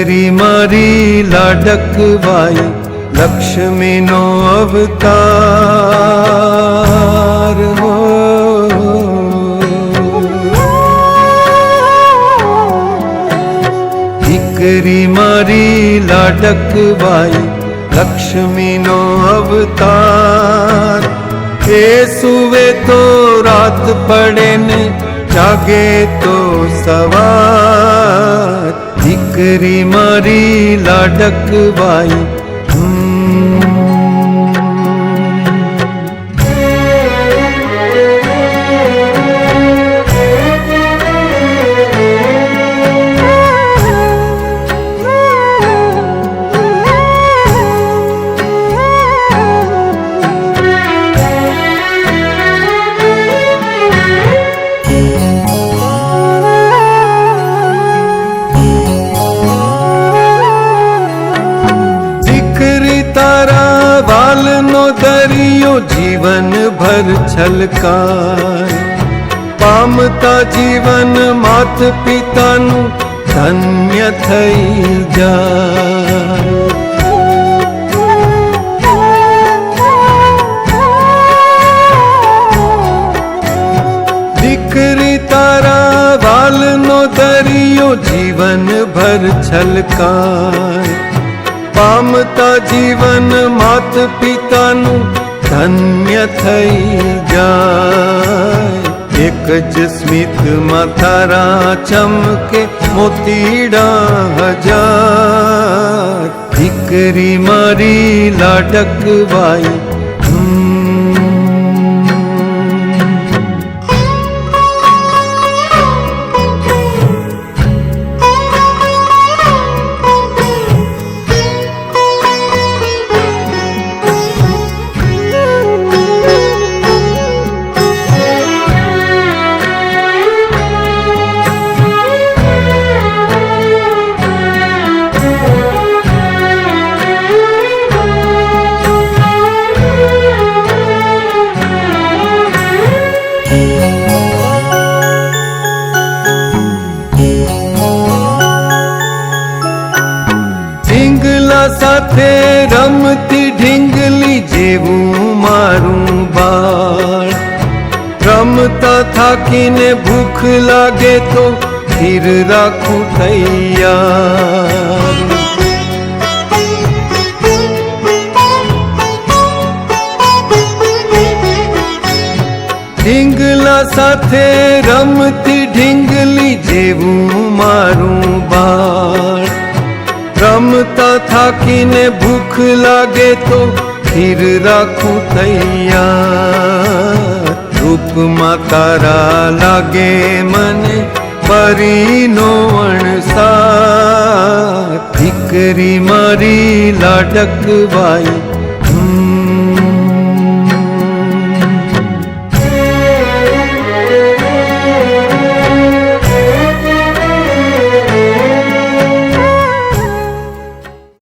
દીકરી મારી લાડકવાઈ લક્ષ્મીનો અવતાર હો. દીકરી મારી લાડકવાઈ લક્ષ્મીનો અવતાર. એ સુવે તો રાત પડે ને જાગે તો સવાર. દીકરી મારી લાડકવાઈ વાલનો દરિયો જીવન ભર છલકાય. પામતા જીવન માત પિતાનું ધન્ય થઈ જાય. દીકરી તારા વાલનો દરિયો જીવન ભર છલકાય. પામતા જીવન માત પિતાનું ધન્ય થઈ જાય. એક જ સ્મિતમાં તારા ચમકે મોતીડા હજાર. દીકરી મારી લાડકવાઈ સાથે રમતી ઢીંગલી જેવું મારું બાળ. રમતા થાકીને ભૂખ લાગે તો ખીર રાખું તૈયાર. ઢીંગલા સાથે રમતી ઢીંગલી જેવું મારું બાળ. રમતા થાકીને ભૂખ લાગે તો ખીર રાખું તૈયાર. રૂપમાં તારા લાગે મને પરીનો અણસાર. દીકરી મારી લાડકવાઈ